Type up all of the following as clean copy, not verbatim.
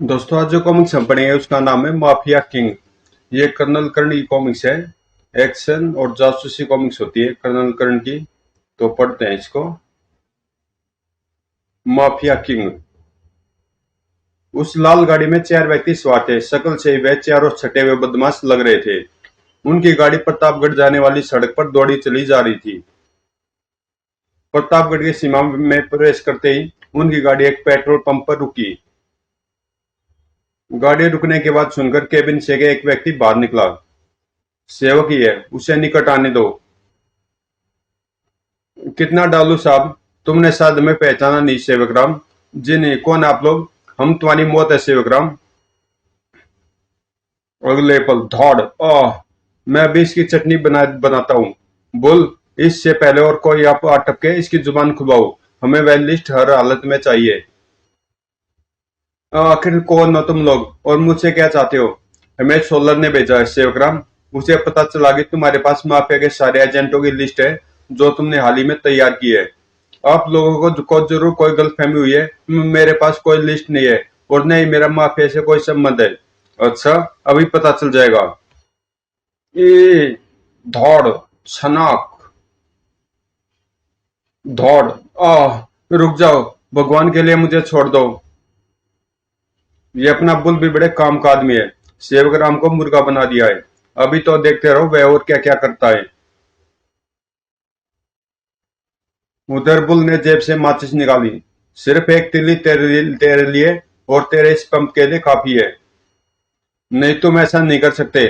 दोस्तों, आज जो कॉमिक्स हम पढ़ेंगे उसका नाम है माफिया किंग। ये कर्नल कर्ण की कॉमिक्स है। एक्शन और जासूसी कॉमिक्स होती है कर्नल कर्ण की। तो पढ़ते हैं इसको। Mafia king. उस लाल गाड़ी में चार व्यक्ति सवार थे। शकल से ही वह चारों छठे हुए बदमाश लग रहे थे। उनकी गाड़ी प्रतापगढ़ जाने वाली सड़क पर दौड़ी चली जा रही थी। प्रतापगढ़ की सीमा में प्रवेश करते ही उनकी गाड़ी एक पेट्रोल पंप पर रुकी। गाड़ी रुकने की बात सुनकर केबिन से एक व्यक्ति बाहर निकला। सेवक ही है, उसे निकट आने दो। कितना डालू साहब? तुमने शायद हमें पहचाना नहीं सेवक राम। जी नहीं, कौन आप लोग? हम तुम्हारी मौत है सेवक राम। अगले पल धौड़ आह, मैं अभी इसकी चटनी बनाता हूँ। बोल, इससे पहले और कोई आप अटके इसकी जुबान खुलवाओ। हमें वह लिस्ट हर हालत में चाहिए। आखिर कौन हो तुम लोग और मुझसे क्या चाहते हो? हमें सोलर ने भेजा है सेवक राम। उसे पता चला कि तुम्हारे पास माफिया के सारे एजेंटों की लिस्ट है जो तुमने हाल ही में तैयार की है। आप लोगों को जरूर कोई गलतफहमी हुई है। मेरे पास कोई लिस्ट नहीं है और नहीं मेरा माफिया से कोई संबंध है। अच्छा, अभी पता चल जाएगा। ए धौड़, छनाक, धौड़। आह, रुक जाओ, भगवान के लिए मुझे छोड़ दो। ये अपना बुल भी बड़े काम का आदमी है। सेवक राम को मुर्गा बना दिया है। अभी तो देखते रहो वह और क्या क्या करता है। उधर बुल ने जेब से माचिस निकाली। सिर्फ एक तिल्ली तेरे लिए और तेरे इस पंप के लिए काफी है। नहीं, तुम ऐसा नहीं कर सकते।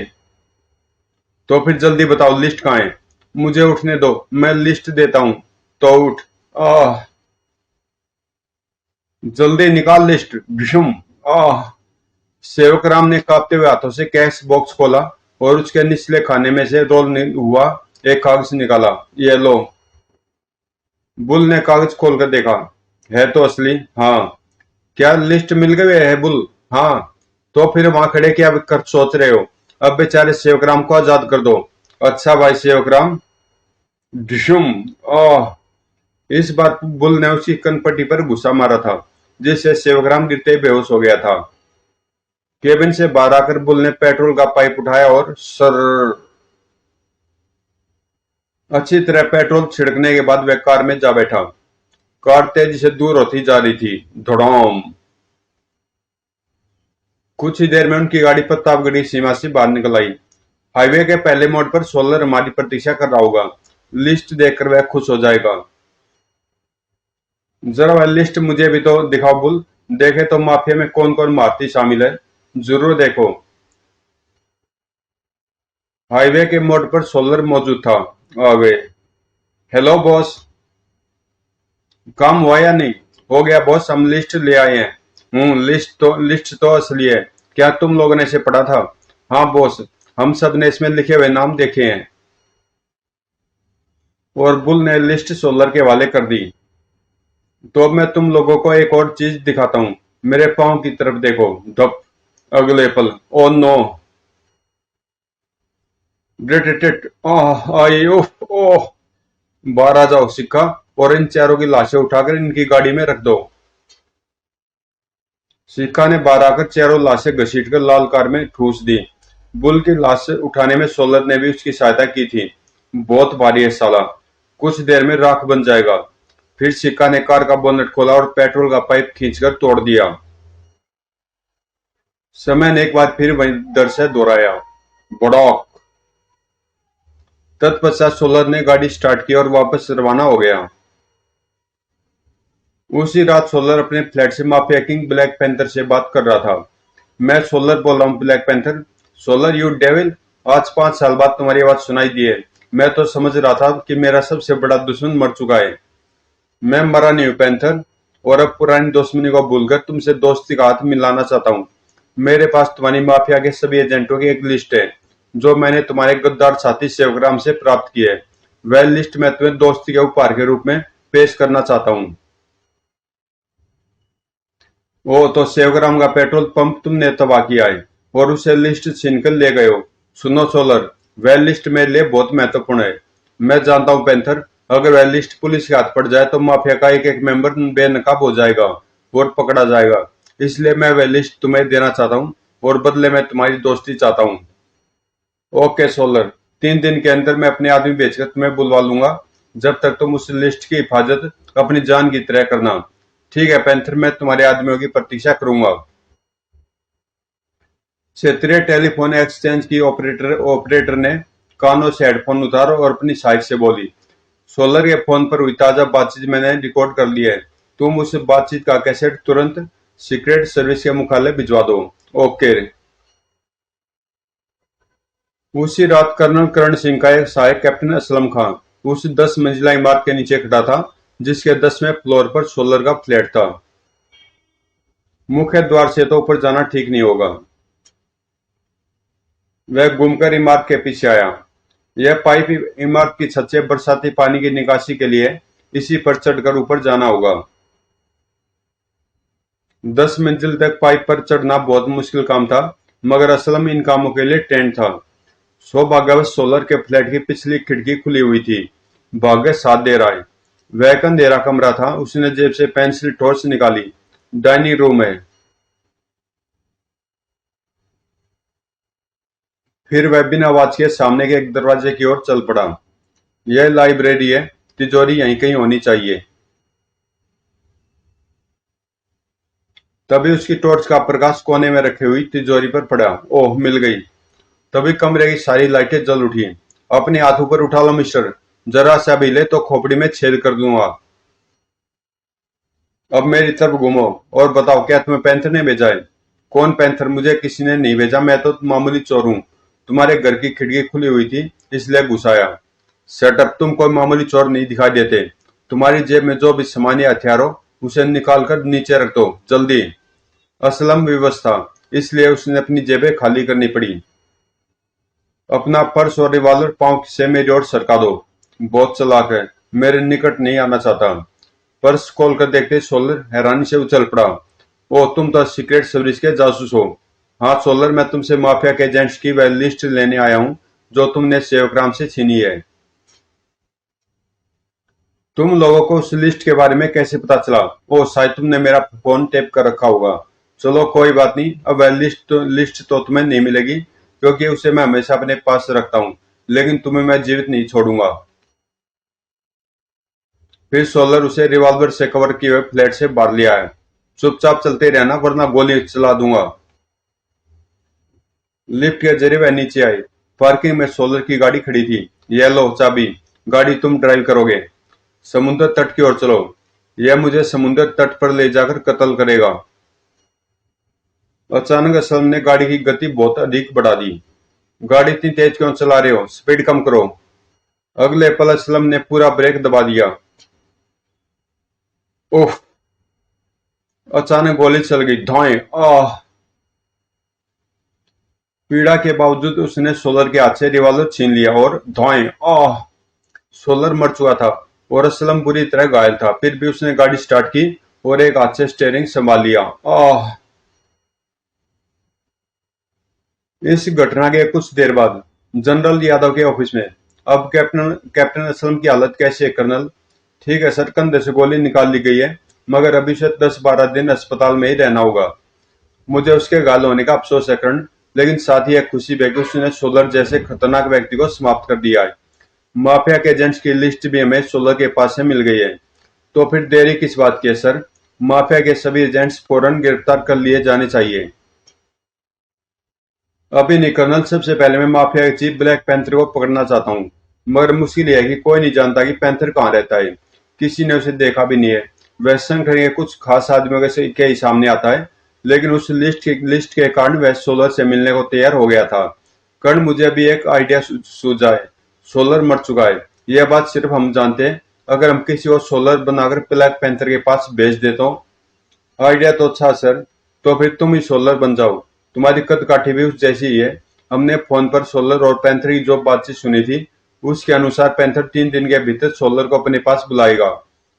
तो फिर जल्दी बताओ लिस्ट कहाँ है? मुझे उठने दो, मैं लिस्ट देता हूँ। तो उठ। आह, जल्दी निकाल लिस्ट। भीषुम। आह। सेवक राम ने कांपते हुए हाथों से कैश बॉक्स खोला और उसके निचले खाने में से रोल हुआ एक कागज निकाला। ये लो। बुल ने कागज खोलकर देखा। है तो असली। हाँ। क्या लिस्ट मिल गई है बुल? हाँ। तो फिर वहां खड़े क्या कर सोच रहे हो? अब बेचारे सेवकराम को आजाद कर दो। अच्छा भाई सेवकराम। ढिशुम। आह। इस बार बुल ने उसकी कनपट्टी पर घुसा मारा था जिससे सेवकराम गिरते ही बेहोश हो गया था। केबिन से बाहर आकर बुल ने पेट्रोल का पाइप उठाया और सर अच्छी तरह पेट्रोल छिड़कने के बाद वह कार में जा बैठा। कार तेजी से दूर होती जा रही थी। धड़ाम। कुछ ही देर में उनकी गाड़ी प्रतापगढ़ की सीमा से बाहर निकल आई। हाईवे के पहले मोड़ पर सोलर हमारी प्रतीक्षा कर रहा होगा। लिस्ट देखकर वह खुश हो जाएगा। जरा वह लिस्ट मुझे भी तो दिखाओ बुल। देखे तो माफिया में कौन कौन भारतीय शामिल है। जरूर देखो। हाईवे के मोड़ पर सोलर मौजूद था। आ गए। Hello boss. काम हुआ या नहीं? हो गया बॉस, हम लिस्ट ले आए हैं। लिस्ट तो असली है। क्या तुम लोगों ने इसे पढ़ा था? हाँ बॉस, हम सब ने इसमें लिखे हुए नाम देखे हैं। और बुल ने लिस्ट सोलर के हवाले कर दी। तो अब मैं तुम लोगों को एक और चीज दिखाता हूँ। मेरे पाँव की तरफ देखो। धप। अगले पल ओ नो। डिट ओह आई ओह ओह। बाहर आ जाओ सिक्का और इन चारों की लाशें उठाकर इनकी गाड़ी में रख दो। सिक्का ने बाहर आकर चारों लाशें घसीटकर लाल कार में ठूस दी। बुल की लाश उठाने में सोलर ने भी उसकी सहायता की थी। बहुत भारी है साला, कुछ देर में राख बन जाएगा। फिर सिक्का ने कार का बोनट खोला और पेट्रोल का पाइप खींचकर तोड़ दिया। समय ने एक बार फिर वही दृश्य दोहराया। बड़ौक। तत्पश्चात सोलर ने गाड़ी स्टार्ट की और वापस रवाना हो गया। उसी रात सोलर अपने फ्लैट से माफिया किंग ब्लैक पैंथर से बात कर रहा था। मैं सोलर बोल रहा हूँ black panther. Solar you devil, आज 5 साल बाद तुम्हारी आवाज सुनाई दी है। मैं तो समझ रहा था कि मेरा सबसे बड़ा दुश्मन मर चुका है। मैं मरा नहीं हूँ पैंथर, और अब पुरानी दुश्मनी को भूलकर तुमसे दोस्ती का हाथ मिलाना चाहता हूँ। मेरे पास तुम्हारी माफिया के सभी एजेंटों की एक लिस्ट है जो मैंने तुम्हारे गद्दार साथी सेवकराम से प्राप्त की है। वह लिस्ट मैं तुम्हें दोस्ती के उपहार के रूप में पेश करना चाहता हूँ। वो तो सेवग्राम का पेट्रोल पंप तुमने तबाह किया है और उसे लिस्ट छीनकर ले गए हो। सुनो सोलर, वह लिस्ट मेरे लिए बहुत महत्वपूर्ण है। मैं जानता हूँ पैंथर, अगर वह लिस्ट पुलिस के हाथ पड़ जाए तो माफिया का एक एक मेंबर बेनकाब हो जाएगा और पकड़ा जाएगा। इसलिए मैं वह लिस्ट तुम्हें देना चाहता हूँ और बदले में तुम्हारी दोस्ती चाहता हूँ। ओके सोलर, 3 दिन के अंदर मैं अपने आदमी भेजकर तुम्हें बुलवा लूंगा। जब तक तुम उस लिस्ट की हिफाजत अपनी जान की तरह करना। ठीक है पैंथर, मैं तुम्हारे आदमियों की प्रतीक्षा करूंगा। क्षेत्रीय टेलीफोन एक्सचेंज की ऑपरेटर ने कानों से हेडफोन उतारा और अपनी साइड से बोली, सोलर के फोन पर हुई ताजा बातचीत मैंने रिकॉर्ड कर ली है। तुम उस बातचीत का कैसेट तुरंत सीक्रेट सर्विस के मुख्यालय भिजवा दो। ओके। उसी रात कर्नल करण सिंह का एक सहायक कैप्टन असलम खां उस 10 मंजिला इमारत के नीचे खड़ा था जिसके 10वें फ्लोर पर सोलर का फ्लैट था। मुख्य द्वार से तो ऊपर जाना ठीक नहीं होगा। वह घूमकर इमारत के पीछे आया। यह पाइप इमारत की छत से बरसाती पानी की निकासी के लिए इसी पर चढ़कर ऊपर जाना होगा। 10 मंजिल तक पाइप पर चढ़ना बहुत मुश्किल काम था, मगर असलम इन कामों के लिए ट्रेंड था। सौभाग्यवश सोलर के फ्लैट की पिछली खिड़की खुली हुई थी। भाग्य साथ दे रहा है। वह एक अंधेरा कमरा था। उसने जेब से पेंसिल टॉर्च निकाली। डाइनिंग रूम है। फिर वह बिना आवाज के सामने के एक दरवाजे की ओर चल पड़ा। यह लाइब्रेरी है। तिजोरी यहीं कहीं होनी चाहिए। तभी उसकी टॉर्च का प्रकाश कोने में रखी हुई तिजोरी पर पड़ा। ओह, मिल गई। तभी कमरे की सारी लाइटें जल उठी। अपने हाथ ऊपर उठा लो मिस्टर, जरा सा भी हिले तो खोपड़ी में छेद कर दूंगा। अब मेरी तरफ घूमो और बताओ, क्या तुम्हें पैंथर ने भेजा है? कौन पैंथर? मुझे किसी ने नहीं भेजा, मैं तो मामूली चोर हूँ। तुम्हारे घर की खिड़की खुली हुई थी इसलिए घुस आया। सेटअप, तुम कोई मामूली चोर नहीं दिखाई देते। तुम्हारी जेब में जो भी सामान्य हथियार हो उसे निकाल कर नीचे रख दो, जल्दी। असलम विवश था, इसलिए उसने अपनी जेबें खाली करनी पड़ी। अपना पर्स और रिवॉल्वर पांव से मेरी ओर सरका दो। बहुत चालाक है, मेरे निकट नहीं आना चाहता। पर्स खोलकर देखते ही सोलर हैरानी से उछल पड़ा। ओ, तुम तो सीक्रेट सर्विस के जासूस हो। हाँ सोलर, मैं तुमसे माफिया के एजेंट्स की वह लिस्ट लेने आया हूँ जो तुमने सेवकराम से छीनी है। तुम लोगों को उस लिस्ट के बारे में कैसे पता चला? ओ, शायद तुमने मेरा फोन टेप कर रखा होगा। चलो कोई बात नहीं, अब वह लिस्ट तो तुम्हें नहीं मिलेगी क्योंकि उसे मैं हमेशा अपने पास रखता हूँ, लेकिन तुम्हें मैं जीवित नहीं छोड़ूंगा। फिर सोलर उसे रिवॉल्वर से कवर किए हुए फ्लैट से बाहर ले आया। चुपचाप चलते रहना वरना गोली चला दूंगा। लिफ्ट के जरिए वह नीचे आई। पार्किंग में सोलर की गाड़ी खड़ी थी। ये लो चाबी, गाड़ी तुम ड्राइव करोगे। समुद्र तट की ओर चलो। यह मुझे समुद्र तट पर ले जाकर कत्ल करेगा। अचानक असलम ने गाड़ी की गति बहुत अधिक बढ़ा दी। गाड़ी इतनी तेज क्यों चला रहे हो? स्पीड कम करो। अगले पल असलम ने पूरा ब्रेक दबा दिया। ओह! अचानक गोली चल गई। धौएं! आह! पीड़ा के बावजूद उसने सोलर के हाथ से रिवॉल्वर छीन लिया और धौएं! आह! सोलर मर चुका था और असलम बुरी तरह घायल था। फिर भी उसने गाड़ी स्टार्ट की और एक हाथ से स्टीयरिंग संभाल लिया। आह! इस घटना के कुछ देर बाद जनरल यादव के ऑफिस में। अब कैप्टन कैप्टन असलम की हालत कैसी है कर्नल? ठीक है सर, कंधे से गोली निकाल ली गई है, मगर अभी से 10-12 दिन अस्पताल में ही रहना होगा। मुझे उसके घायल होने का अफसोस है कर्नल, लेकिन साथ ही एक खुशी भी है कि उसने सोलर जैसे खतरनाक व्यक्ति को समाप्त कर दिया है। माफिया के एजेंट्स की लिस्ट भी हमें सोलर के पास से मिल गई है। तो फिर देरी किस बात की है सर? माफिया के सभी एजेंट्स फौरन गिरफ्तार कर लिए जाने चाहिए। अभी नहीं कर्नल, सबसे पहले मैं माफिया के चीफ ब्लैक पैंथर को पकड़ना चाहता हूँ, मगर मुश्किल यह है कि कोई नहीं जानता कि पैंथर कहाँ रहता है। किसी ने उसे देखा भी नहीं है। वह संगठन के कुछ खास आदमियों के ही सामने आता है, लेकिन उस लिस्ट के कारण वह सोलर से मिलने को तैयार हो गया था। कर्ण, मुझे अभी एक आइडिया सूझा है। सोलर मर चुका है, यह बात सिर्फ हम जानते हैं। अगर हम किसी और सोलर बनाकर ब्लैक पैंथर के पास भेज दे तो? आइडिया तो अच्छा सर। तो फिर तुम ही सोलर बन जाओ। तुम्हारी कद काठी भी उस जैसी ही है। हमने फोन पर सोलर और पैंथर की जो बातचीत सुनी थी उसके अनुसार पैंथर 3 दिन के भीतर सोलर को अपने पास बुलाएगा।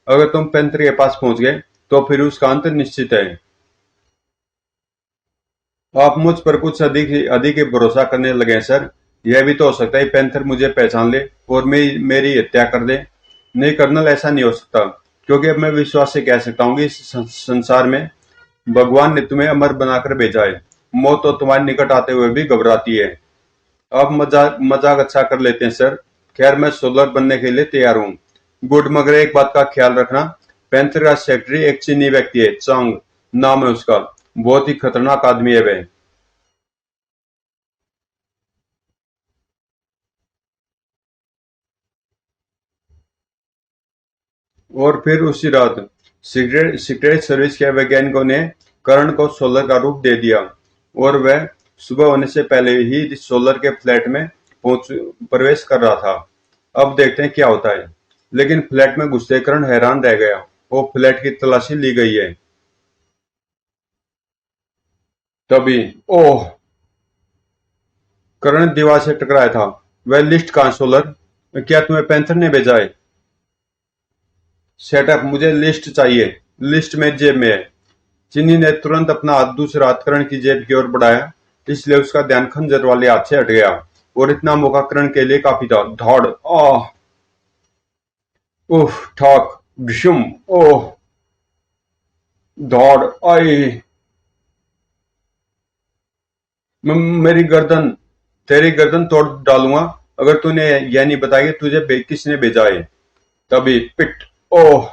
अगर तुम पैंथर के पास पहुंच गए तो फिर उसका अंत निश्चित है। आप मुझ पर कुछ अधिक अधिक ही भरोसा करने लगे हैं सर। यह भी तो हो सकता है पैंथर मुझे पहचान ले और मेरी हत्या कर दे। नहीं कर्नल, ऐसा नहीं हो सकता, क्योंकि अब मैं विश्वास से कह सकता हूँ कि इस संसार में भगवान ने तुम्हें अमर बनाकर भेजा है। मौत तो तुम्हारे निकट आते हुए भी घबराती है। अब मजाक मजाक अच्छा कर लेते हैं सर। खैर मैं सोलर बनने के लिए तैयार हूँ। गुड, मगर एक बात का ख्याल रखना, पैंथर का सेक्रेटरी एक चीनी व्यक्ति है, चांग नाम है उसका। बहुत ही खतरनाक आदमी है वह। और फिर उसी रात सीक्रेट सर्विस के वैज्ञानिकों ने करण को सोलर का रूप दे दिया और वह सुबह होने से पहले ही सोलर के फ्लैट में पहुंच प्रवेश कर रहा था। अब देखते हैं क्या होता है। लेकिन फ्लैट में घुसते करण हैरान रह गया। वो फ्लैट की तलाशी ली गई है। तभी ओह, करण दीवार से टकराया था। वह लिस्ट कहाँ सोलर? क्या तुम्हें पैंथर ने भेजा है? सेटअप, मुझे लिस्ट चाहिए। लिस्ट मेरी जेब में है। चिन्नी ने तुरंत अपना हाथ दूसरे हाथ करण की जेब की ओर बढ़ाया, इसलिए उसका ध्यान खंजर वाले हाथ से हट गया। और इतना मौका करण के लिए काफी था। धौड़, आह, उफ, ठाक, डिशुम, ओह, दौड़, आई, मेरी गर्दन, तेरी गर्दन तोड़ डालूंगा अगर तूने यह नहीं बताया कि तुझे किसने भेजा है। तभी पिट, ओह,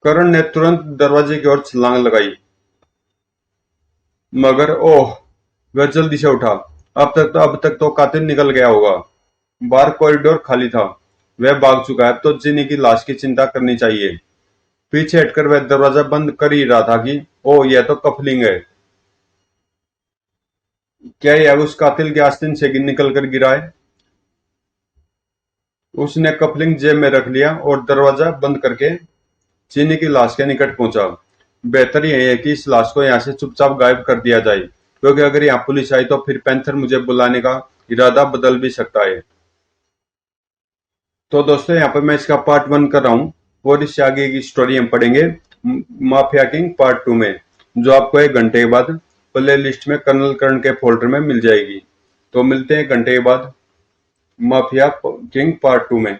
करण ने तुरंत दरवाजे की ओर छलांग लगाई। मगर ओह, वह जल्दी से उठा। अब तक तो कातिल निकल गया होगा। बाहर कॉरिडोर खाली था। वह भाग चुका है। अब तो जिनी की लाश की चिंता करनी चाहिए। पीछे हटकर वह दरवाजा बंद कर ही रहा था कि ओह, यह तो कफलिंग है। क्या यह उस कातिल के आस्तीन से निकल कर गिरा है? उसने कफलिंग जेब में रख लिया और दरवाजा बंद करके चीनी की लाश के निकट पहुंचा। बेहतर यह है कि इस लाश को यहाँ से चुपचाप गायब कर दिया जाए, क्योंकि अगर यहाँ पुलिस आई तो फिर पैंथर मुझे बुलाने का इरादा बदल भी सकता है। तो दोस्तों, यहाँ पर मैं इसका पार्ट 1 कर रहा हूँ और इससे आगे की स्टोरी हम पढ़ेंगे माफिया किंग पार्ट 2 में, जो आपको 1 घंटे के बाद प्ले लिस्ट में कर्नल कर्ण के फोल्डर में मिल जाएगी। तो मिलते हैं 1 घंटे के बाद माफिया किंग पार्ट 2 में।